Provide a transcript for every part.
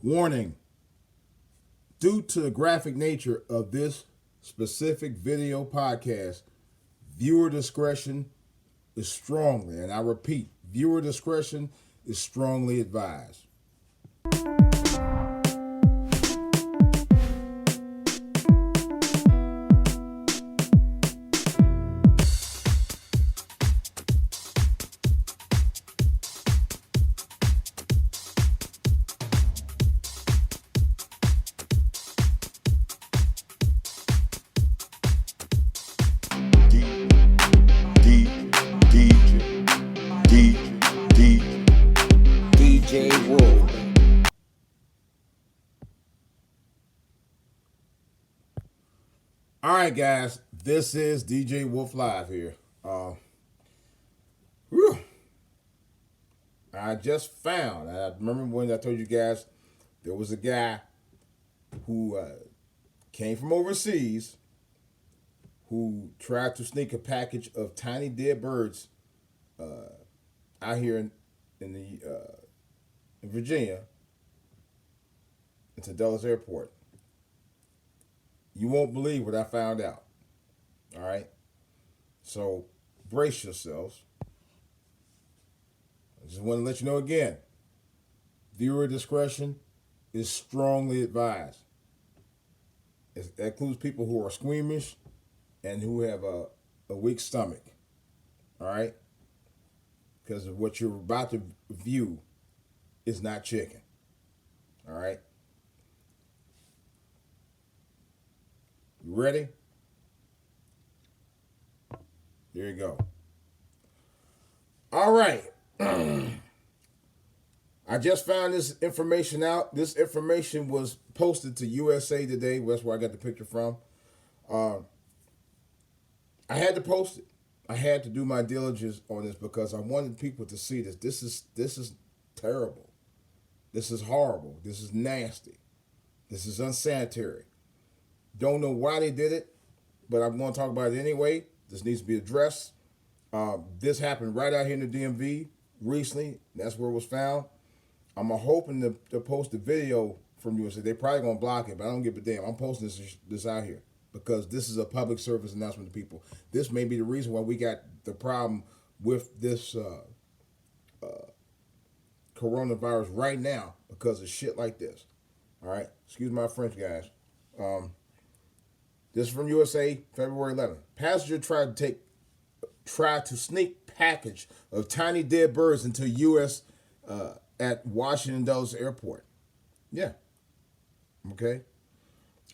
Warning, due to the graphic nature of this specific video podcast, viewer discretion is strongly, and I repeat, viewer discretion is strongly advised. DJ Wolf. All right, guys, this is DJ Wolf Live here. I just found, I remember when I told you guys there was a guy who came from overseas who tried to sneak a package of tiny dead birds out here in Virginia into Dulles Airport. You won't believe what I found out. All right? So brace yourselves. I just want to let you know again, viewer discretion is strongly advised. That includes people who are squeamish and who have a weak stomach. All right? Because of what you're about to view is not chicken. All right? You ready? Here you go. All right. I just found this information out. This information was posted to USA Today. That's where I got the picture from. I had to post it. I had to do my diligence on this because I wanted people to see this. This is terrible. This is horrible. This is nasty. This is unsanitary. Don't know why they did it, but I'm going to talk about it anyway. This needs to be addressed. This happened right out here in the DMV recently. That's where it was found. I'm hoping to post a video from USA. They're probably going to block it, but I don't give a damn. I'm posting this out here because this is a public service announcement to people. This may be the reason why we got the problem with this coronavirus right now because of shit like this. All right? Excuse my French, guys. This is from USA, February 11th. Passenger tried to sneak package of tiny dead birds into U.S. At Washington Dulles Airport. Yeah. Okay.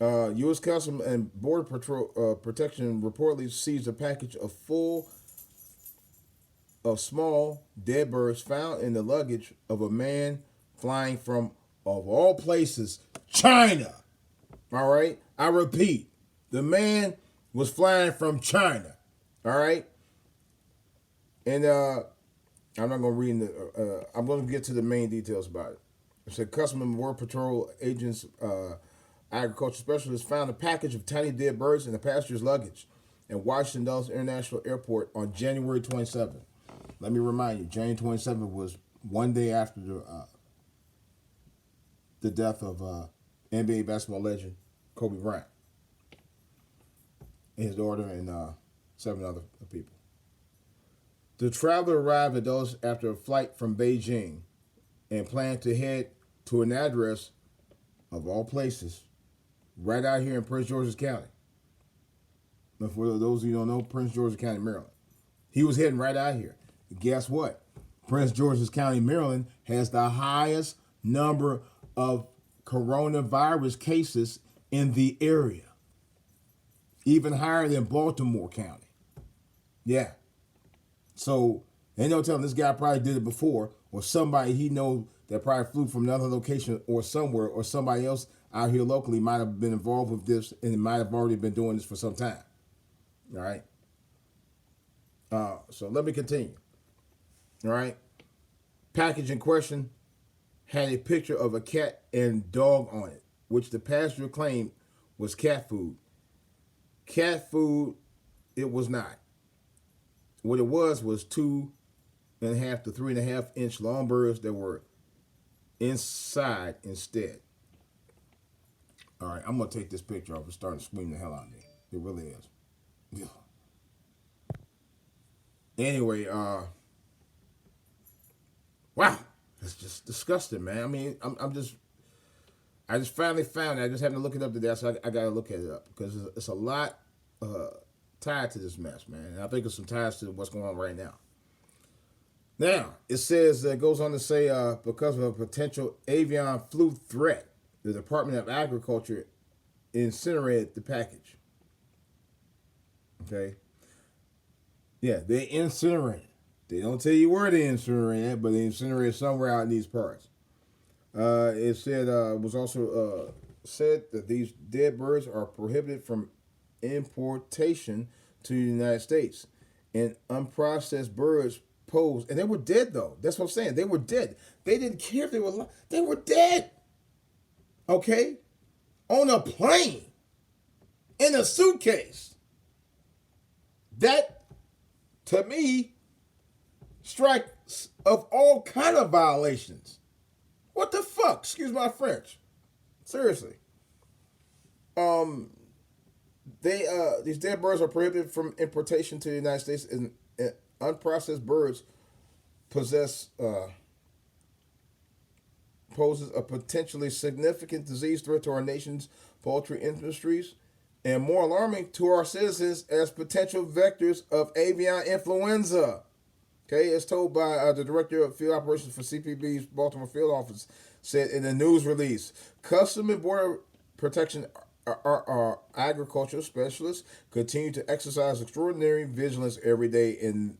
U.S. Customs and Border Patrol Protection reportedly seized a package full of small dead birds found in the luggage of a man flying from, of all places, China. All right? I repeat. The man was flying from China, all right? And I'm not going to read I'm going to get to the main details about it. It said Customs and Border Patrol agents, agriculture specialists found a package of tiny dead birds in the passenger's luggage at Washington Dulles International Airport on January 27th. Let me remind you, January 27th was one day after the death of NBA basketball legend Kobe Bryant. His daughter and 7 other people. The traveler arrived at Dulles after a flight from Beijing and planned to head to an address, of all places, right out here in Prince George's County. But for those of you who don't know, Prince George's County, Maryland. He was heading right out here. Guess what? Prince George's County, Maryland has the highest number of coronavirus cases in the area. Even higher than Baltimore County. Yeah. So, ain't no telling this guy probably did it before, or somebody he knows that probably flew from another location or somewhere, or somebody else out here locally might have been involved with this and might have already been doing this for some time. All right? So let me continue. All right? Package in question had a picture of a cat and dog on it, which the passenger claimed was cat food. Cat food, it was not. What it was 2.5 to 3.5 inch long birds that were inside instead. All right, I'm gonna take this picture off. It's starting to scream the hell out of me. It really is. Yeah. Anyway, wow, it's just disgusting, man. I mean, I just finally found it. I just happened to look it up today, so I got to look it up because it's a lot tied to this mess, man. And I think there's some ties to what's going on right now. Now, it says, it goes on to say, because of a potential avian flu threat, the Department of Agriculture incinerated the package. Okay? Yeah, they incinerated. They don't tell you where they incinerated, but they incinerated somewhere out in these parts. It said was also said that these dead birds are prohibited from importation to the United States, and unprocessed birds pose. And they were dead though. That's what I'm saying. They were dead. They didn't care if they were alive. They were dead. Okay, on a plane, in a suitcase. That, to me, strikes of all kind of violations. What the fuck? Excuse my French. Seriously. These dead birds are prohibited from importation to the United States, and unprocessed birds poses a potentially significant disease threat to our nation's poultry industries, and more alarming to our citizens as potential vectors of avian influenza. Okay, as told by the director of field operations for CPB's Baltimore field office, said in a news release, Customs and Border Protection our agricultural specialists continue to exercise extraordinary vigilance every day in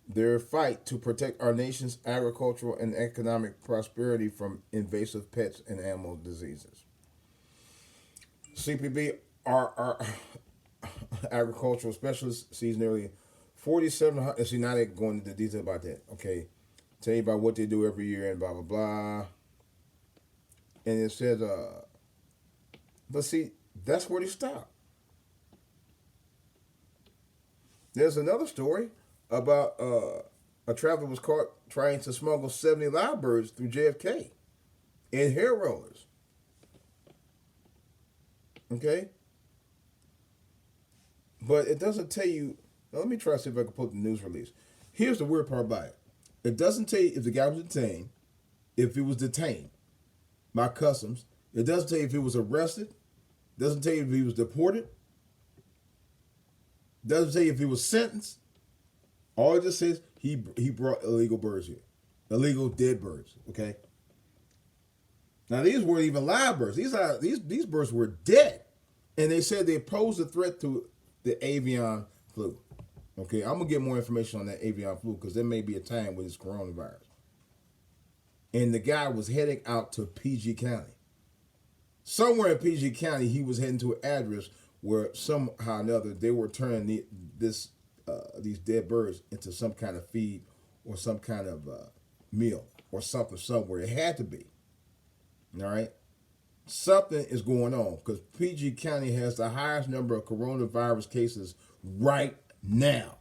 their fight to protect our nation's agricultural and economic prosperity from invasive pets and animal diseases. CPB, our agricultural specialist, sees nearly 4,700. See, now they're going into detail about that. Okay, tell you about what they do every year and blah blah blah. And it says, but see, that's where they stop. There's another story about a traveler was caught trying to smuggle 70 live birds through JFK in hair rollers. Okay? But it doesn't tell you. Now let me try to see if I can pull the news release. Here's the weird part about it. It doesn't tell you if the guy was detained, if he was detained by customs. It doesn't tell you if he was arrested. It doesn't tell you if he was deported. It doesn't tell you if he was sentenced. All it just says he brought illegal birds here, illegal dead birds. Okay. Now these weren't even live birds. These birds were dead, and they said they posed a threat to the avian flu. Okay, I'm gonna get more information on that avian flu because there may be a time with this coronavirus. And the guy was heading out to PG County. Somewhere in PG County, he was heading to an address where somehow or another they were turning these dead birds into some kind of feed or some kind of meal or something somewhere. It had to be. All right? Something is going on because PG County has the highest number of coronavirus cases right now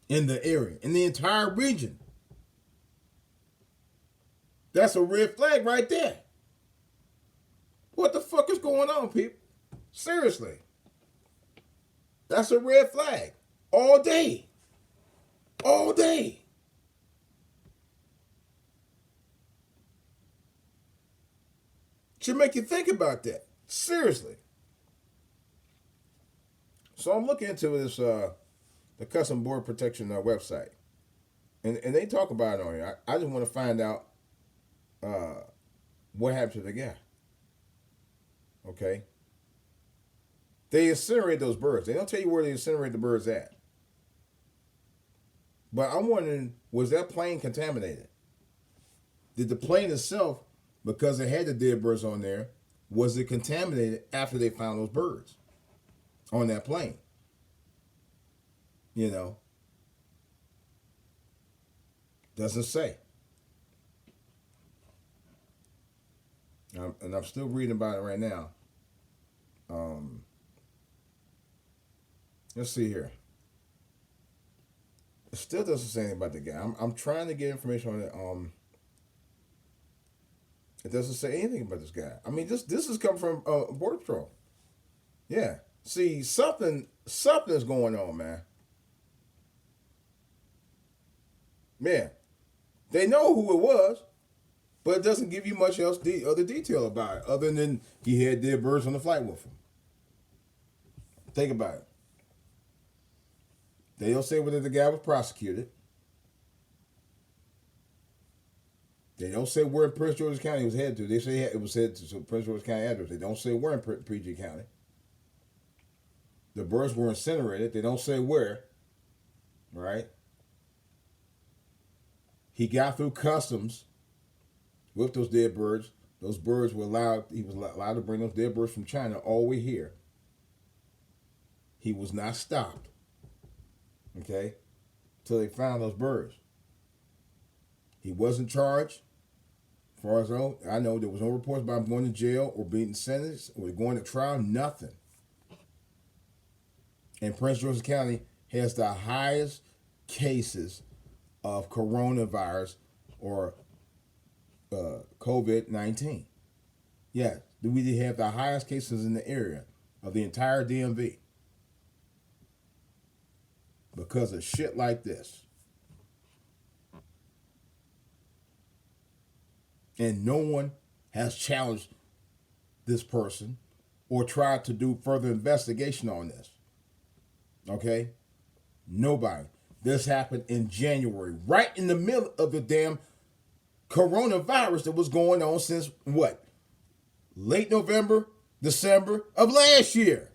in the area, in the entire region. That's a red flag right there. What the fuck is going on, people? Seriously. That's a red flag. All day. All day. Should make you think about that. Seriously. So I'm looking into this, the Customs Border Protection website. And they talk about it on here. I just want to find out what happened to the guy. Okay? They incinerate those birds. They don't tell you where they incinerate the birds at. But I'm wondering, was that plane contaminated? Did the plane itself, because it had the dead birds on there, was it contaminated after they found those birds on that plane? You know? Doesn't say. And I'm still reading about it right now. Let's see here. It still doesn't say anything about the guy. I'm trying to get information on it. It doesn't say anything about this guy. I mean, this is coming from Border Patrol. Yeah. See, something's going on, man. Man, they know who it was, but it doesn't give you much else other detail about it, other than he had dead birds on the flight with him. Think about it. They don't say whether the guy was prosecuted. They don't say where in Prince George's County it was headed to. They say it was headed to Prince George's County address. They don't say where in PG County. The birds were incinerated. They don't say where. Right? He got through customs with those dead birds. Those birds were allowed. He was allowed to bring those dead birds from China all the way here. He was not stopped. Okay, till they found those birds. He wasn't charged. As far as I know, there was no reports about him going to jail or being sentenced or going to trial. Nothing. And Prince George's County has the highest cases of coronavirus or COVID-19. Yeah, we have the highest cases in the area of the entire DMV because of shit like this. And no one has challenged this person or tried to do further investigation on this. Okay? Nobody. This happened in January, right in the middle of the damn coronavirus that was going on since what? Late November, December of last year.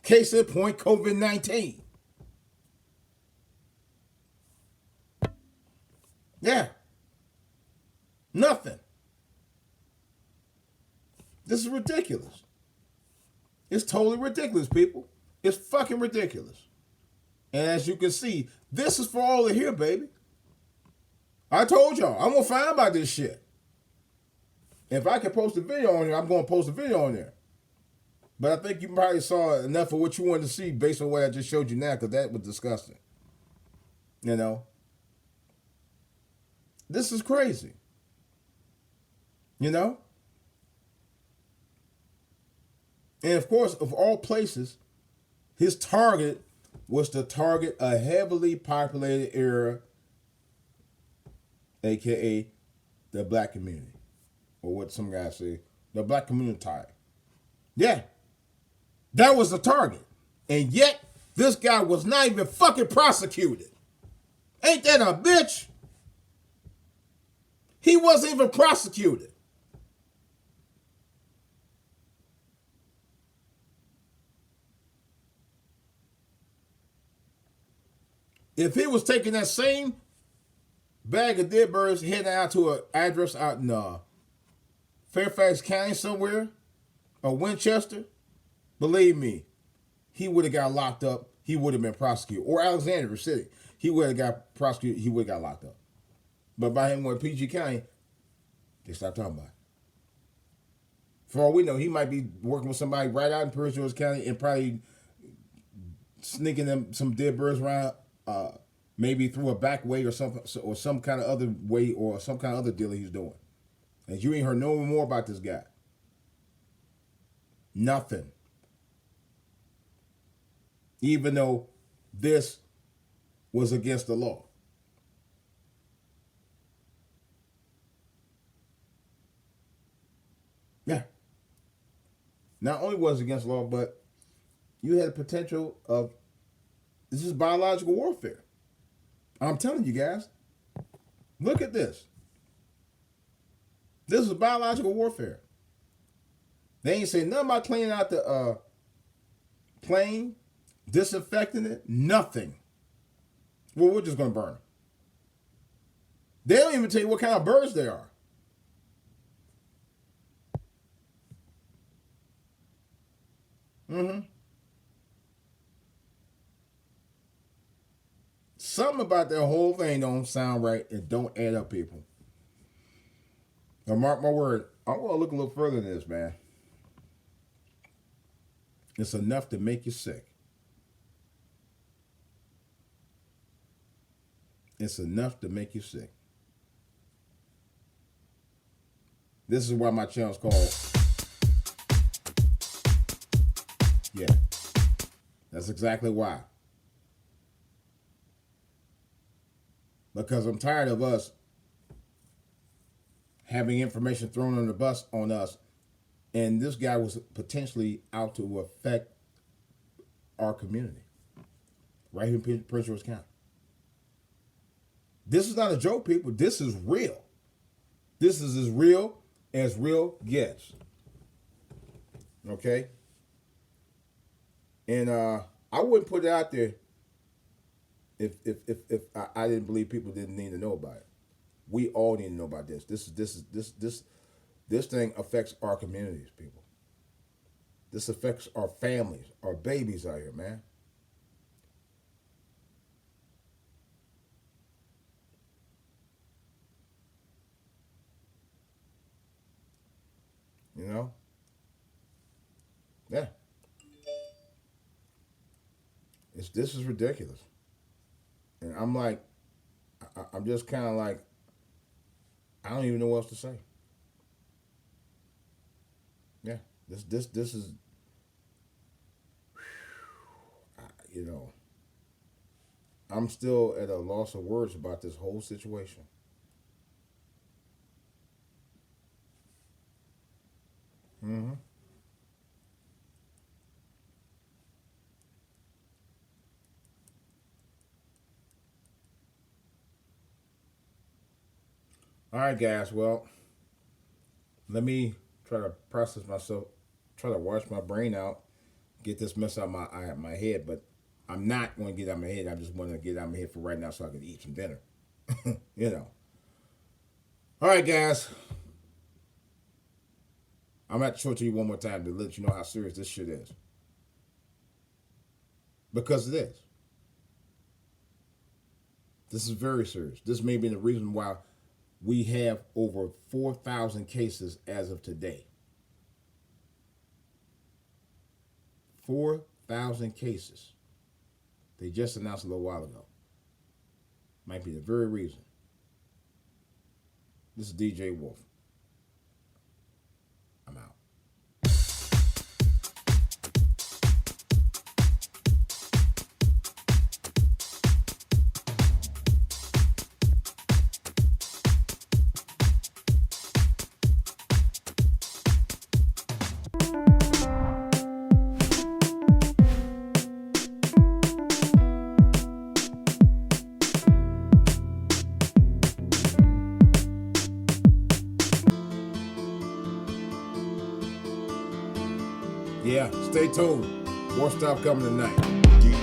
Case in point, COVID-19. Yeah. Nothing. This is ridiculous. It's totally ridiculous, people. It's fucking ridiculous. And as you can see, this is for all to hear, baby. I told y'all, I'm going to find about this shit. If I can post a video on there, I'm going to post a video on there. But I think you probably saw enough of what you wanted to see based on what I just showed you now, because that was disgusting. You know? This is crazy. You know? And of course, of all places, his target was to target a heavily populated area, aka the black community. Or what some guys say, the black community. Yeah. That was the target. And yet, this guy was not even fucking prosecuted. Ain't that a bitch? He wasn't even prosecuted. If he was taking that same bag of dead birds heading out to an address out in Fairfax County somewhere, or Winchester, believe me, he would have got locked up. He would have been prosecuted. Or Alexandria City. He would have got prosecuted. He would have got locked up. But by him going to PG County, they stopped talking about it. For all we know, he might be working with somebody right out in Prince George's County and probably sneaking them some dead birds around, maybe through a back way or some kind of other way or some kind of other deal he's doing. And you ain't heard no more about this guy. Nothing. Even though this was against the law. Yeah. Not only was it against the law, but you had a potential of, this is biological warfare. I'm telling you guys, look at this. This is biological warfare. They ain't say nothing about cleaning out the plane, disinfecting it, nothing. Well, we're just going to burn them. They don't even tell you what kind of birds they are. Mm-hmm. Something about that whole thing don't sound right. It don't add up, people. Now, mark my word, I want to look a little further than this, man. It's enough to make you sick. It's enough to make you sick. This is why my channel's called. Yeah. That's exactly why. Because I'm tired of us having information thrown on the bus on us, and this guy was potentially out to affect our community right here in Prince George County. This is not a joke, people. This is real. This is as real gets. Okay? And I wouldn't put it out there if I didn't believe people didn't need to know about it. We all need to know about this. This thing affects our communities, people. This affects our families, our babies out here, man. You know? Yeah. This is ridiculous. And I'm like, I'm just kind of like, I don't even know what else to say. Yeah, this is, you know, I'm still at a loss of words about this whole situation. Mm-hmm. All right, guys. Well, let me try to process myself, try to wash my brain out, get this mess out of my head. But I'm not going to get it out of my head. I just want to get it out of my head for right now so I can eat some dinner. You know. All right, guys. I'm going to have to show it to you one more time to let you know how serious this shit is. Because it is. This is very serious. This may be the reason why we have over 4,000 cases as of today. 4,000 cases. They just announced a little while ago. Might be the very reason. This is DJ Wolf. I'm out. Yeah, stay tuned. More stuff coming tonight.